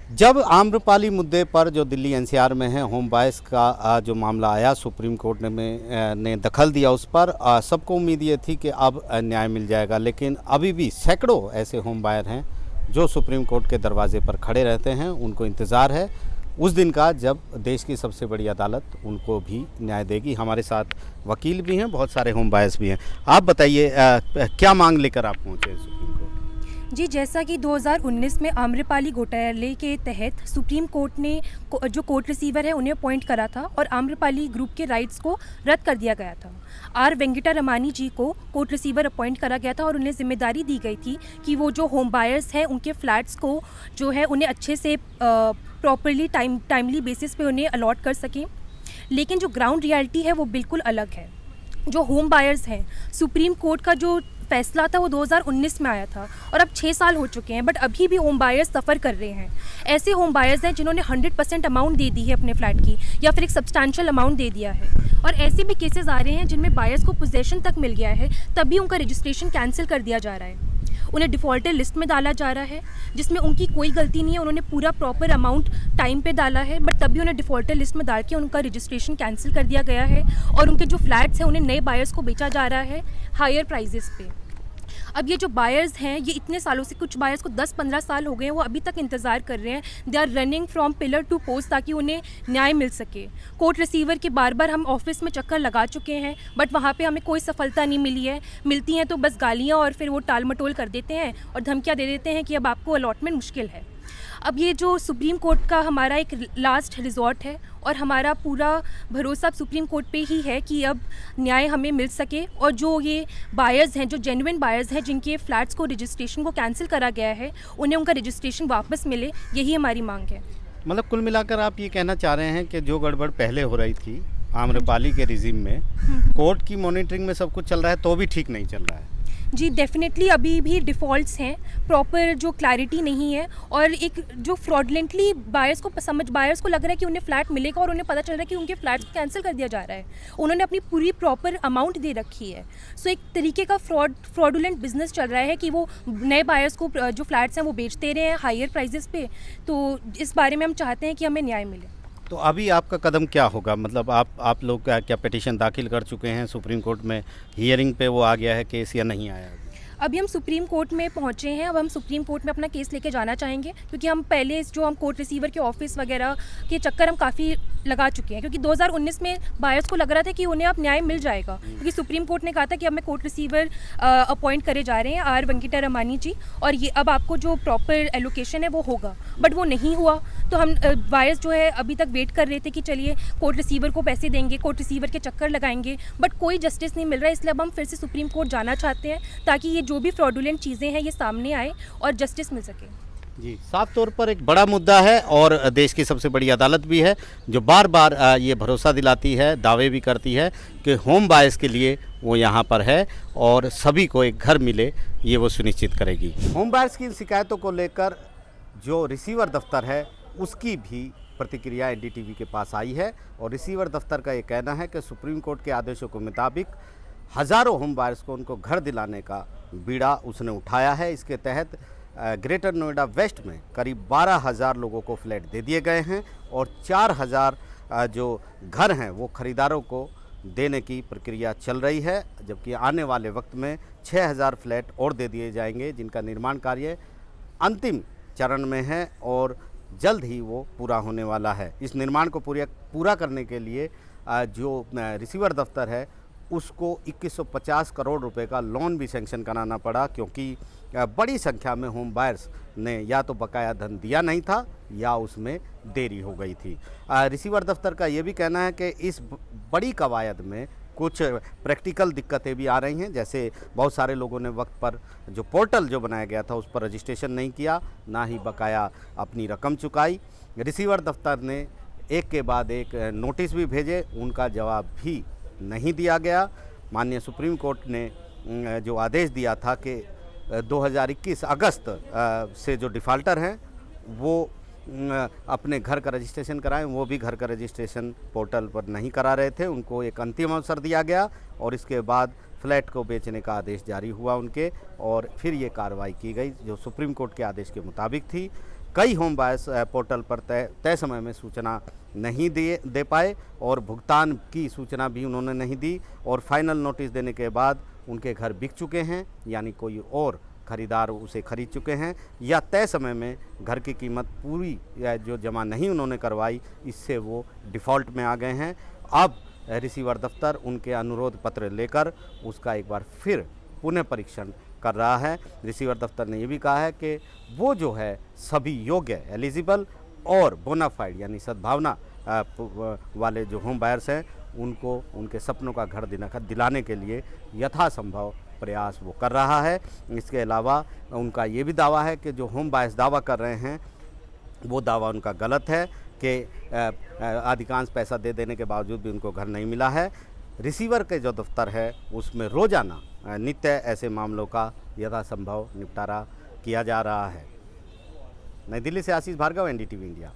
जब आम्रपाली मुद्दे पर जो दिल्ली एनसीआर में है होम बायर्स का जो मामला आया, सुप्रीम कोर्ट ने दखल दिया उस पर। सबको उम्मीद ये थी कि अब न्याय मिल जाएगा, लेकिन अभी भी सैकड़ों ऐसे होम बायर हैं जो सुप्रीम कोर्ट के दरवाजे पर खड़े रहते हैं। उनको इंतज़ार है उस दिन का जब देश की सबसे बड़ी अदालत उनको भी न्याय देगी। हमारे साथ वकील भी हैं, बहुत सारे होम बायर्स भी हैं। आप बताइए क्या मांग लेकर आप पहुँचे सुप्रीम कोर्ट? जी, जैसा कि 2019 में आम्रपाली घोटाले के तहत सुप्रीम कोर्ट ने जो कोर्ट रिसीवर है उन्हें अपॉइंट करा था और आम्रपाली ग्रुप के राइट्स को रद्द कर दिया गया था। आर वेंकटा रमानी जी को कोर्ट रिसीवर अपॉइंट करा गया था और उन्हें जिम्मेदारी दी गई थी कि वो जो होम बायर्स हैं उनके फ्लैट्स को जो है उन्हें अच्छे से प्रॉपरली टाइमली बेसिस पे उन्हें अलॉट कर सकें। लेकिन जो ग्राउंड रियलिटी है वो बिल्कुल अलग है। जो होम बायर्स हैं, सुप्रीम कोर्ट का जो फैसला था वो 2019 में आया था और अब 6 साल हो चुके हैं, बट अभी भी होम बायर्स सफ़र कर रहे हैं। ऐसे होम बायर्स हैं जिन्होंने 100% अमाउंट दे दी है अपने फ्लैट की या फिर एक सब्सटैंशियल अमाउंट दे दिया है, और ऐसे भी केसेस आ रहे हैं जिनमें बायर्स को पोजेशन तक मिल गया है, तभी उनका रजिस्ट्रेशन कैंसिल कर दिया जा रहा है। उन्हें डिफ़ॉल्टर लिस्ट में डाला जा रहा है जिसमें उनकी कोई गलती नहीं है, उन्होंने पूरा प्रॉपर अमाउंट टाइम पे डाला है, बट तभी उन्हें डिफ़ॉल्टर लिस्ट में डाल के उनका रजिस्ट्रेशन कैंसिल कर दिया गया है और उनके जो फ्लैट्स हैं उन्हें नए बायर्स को बेचा जा रहा है हायर प्राइजेस पे। अब ये जो बायर्स हैं, ये इतने सालों से, कुछ बायर्स को 10-15 साल हो गए हैं, वो अभी तक इंतज़ार कर रहे हैं। They are running from pillar to post ताकि उन्हें न्याय मिल सके। कोर्ट रिसीवर के बार बार हम ऑफिस में चक्कर लगा चुके हैं, बट वहाँ पे हमें कोई सफलता नहीं मिली है। मिलती हैं तो बस गालियाँ और फिर वो टाल मटोल कर देते हैं और धमकियाँ दे देते हैं कि अब आपको अलॉटमेंट मुश्किल है। अब ये जो सुप्रीम कोर्ट का हमारा एक लास्ट रिजॉर्ट है और हमारा पूरा भरोसा सुप्रीम कोर्ट पे ही है कि अब न्याय हमें मिल सके और जो ये बायर्स हैं, जो जेन्युइन बायर्स हैं जिनके फ्लैट्स को रजिस्ट्रेशन को कैंसिल करा गया है, उन्हें उनका रजिस्ट्रेशन वापस मिले, यही हमारी मांग है। मतलब कुल मिलाकर आप ये कहना चाह रहे हैं कि जो गड़बड़ पहले हो रही थी आम्रपाली के रिजीम में, कोर्ट की मॉनिटरिंग में सब कुछ चल रहा है तो भी ठीक नहीं चल रहा है? जी, डेफिनेटली अभी भी डिफ़ॉल्ट्स हैं, प्रॉपर जो क्लैरिटी नहीं है और एक जो फ्रॉडलेंटली बायर्स को लग रहा है कि उन्हें फ्लैट मिलेगा और उन्हें पता चल रहा है कि उनके फ्लैट्स को कैंसिल कर दिया जा रहा है। उन्होंने अपनी पूरी प्रॉपर अमाउंट दे रखी है। सो एक तरीके का फ्रॉडुलेंट बिजनेस चल रहा है कि वो नए बायर्स को जो फ्लैट्स हैं वो बेचते रहे हैं हायर प्राइजेस पे। तो इस बारे में हम चाहते हैं कि हमें न्याय मिले। तो अभी आपका कदम क्या होगा? मतलब आप लोग क्या पिटीशन दाखिल कर चुके हैं सुप्रीम कोर्ट में? हियरिंग पे वो आ गया है केस या नहीं आया? अभी हम सुप्रीम कोर्ट में पहुंचे हैं। अब हम सुप्रीम कोर्ट में अपना केस लेके जाना चाहेंगे क्योंकि हम पहले जो हम कोर्ट रिसीवर के ऑफिस वगैरह के चक्कर हम काफ़ी लगा चुके हैं, क्योंकि 2019 में बायर्स को लग रहा था कि उन्हें अब न्याय मिल जाएगा, क्योंकि सुप्रीम कोर्ट ने कहा था कि अब मैं कोर्ट रिसीवर अपॉइंट करे जा रहे हैं आर वेंकटा रमानी जी, और ये अब आपको जो प्रॉपर एलोकेशन है वो होगा, बट वो नहीं हुआ। तो हम बायर्स जो है अभी तक वेट कर रहे थे कि चलिए कोर्ट रिसीवर को पैसे देंगे, कोर्ट रिसीवर के चक्कर लगाएंगे, बट कोई जस्टिस नहीं मिल रहा है। इसलिए अब हम फिर से सुप्रीम कोर्ट जाना चाहते हैं ताकि ये जो भी फ्रॉडुलेंट चीज़ें हैं ये सामने आए और जस्टिस मिल सके। जी, साफ तौर पर एक बड़ा मुद्दा है और देश की सबसे बड़ी अदालत भी है जो बार बार ये भरोसा दिलाती है, दावे भी करती है कि होम बायर्स के लिए वो यहाँ पर है और सभी को एक घर मिले, ये वो सुनिश्चित करेगी। होम बायर्स की शिकायतों को लेकर जो रिसीवर दफ्तर है उसकी भी प्रतिक्रिया एनडीटीवी के पास आई है और रिसीवर दफ्तर का ये कहना है कि सुप्रीम कोर्ट के आदेशों के मुताबिक हज़ारों होम बायर्स को उनको घर दिलाने का बीड़ा उसने उठाया है। इसके तहत ग्रेटर नोएडा वेस्ट में करीब 12,000 लोगों को फ्लैट दे दिए गए हैं और 4,000 जो घर हैं वो ख़रीदारों को देने की प्रक्रिया चल रही है, जबकि आने वाले वक्त में 6,000 फ्लैट और दे दिए जाएंगे जिनका निर्माण कार्य अंतिम चरण में है और जल्द ही वो पूरा होने वाला है। इस निर्माण को पूरा करने के लिए जो रिसीवर दफ्तर है उसको 2150 करोड़ रुपए का लोन भी सैंक्शन कराना पड़ा, क्योंकि बड़ी संख्या में होम बायर्स ने या तो बकाया धन दिया नहीं था या उसमें देरी हो गई थी। रिसीवर दफ्तर का ये भी कहना है कि इस बड़ी कवायद में कुछ प्रैक्टिकल दिक्कतें भी आ रही हैं, जैसे बहुत सारे लोगों ने वक्त पर जो पोर्टल जो बनाया गया था उस पर रजिस्ट्रेशन नहीं किया, ना ही बकाया अपनी रकम चुकाई। रिसीवर दफ्तर ने एक के बाद एक नोटिस भी भेजे, उनका जवाब भी नहीं दिया गया। माननीय सुप्रीम कोर्ट ने जो आदेश दिया था कि 2021 अगस्त से जो डिफ़ाल्टर हैं वो अपने घर का रजिस्ट्रेशन कराएं, वो भी घर का रजिस्ट्रेशन पोर्टल पर नहीं करा रहे थे, उनको एक अंतिम अवसर दिया गया और इसके बाद फ्लैट को बेचने का आदेश जारी हुआ उनके और फिर ये कार्रवाई की गई जो सुप्रीम कोर्ट के आदेश के मुताबिक थी। कई होम बायर्स पोर्टल पर तय समय में सूचना नहीं दे पाए और भुगतान की सूचना भी उन्होंने नहीं दी और फाइनल नोटिस देने के बाद उनके घर बिक चुके हैं, यानी कोई और खरीदार उसे खरीद चुके हैं, या तय समय में घर की कीमत पूरी या जो जमा नहीं उन्होंने करवाई, इससे वो डिफ़ॉल्ट में आ गए हैं। अब रिसीवर दफ्तर उनके अनुरोध पत्र लेकर उसका एक बार फिर पुनः परीक्षण कर रहा है। रिसीवर दफ्तर ने ये भी कहा है कि वो जो है सभी योग्य, एलिजिबल और बोनाफाइड यानी सद्भावना वाले जो होम बायर्स हैं उनको उनके सपनों का घर दिलाने के लिए यथासंभव प्रयास वो कर रहा है। इसके अलावा उनका ये भी दावा है कि जो होम बायर्स दावा कर रहे हैं वो दावा उनका गलत है कि अधिकांश पैसा दे देने के बावजूद भी उनको घर नहीं मिला है। रिसीवर के जो दफ्तर है उसमें रोज़ाना नित्य ऐसे मामलों का यथासंभव निपटारा किया जा रहा है। नई दिल्ली से आशीष भार्गव, NDTV इंडिया।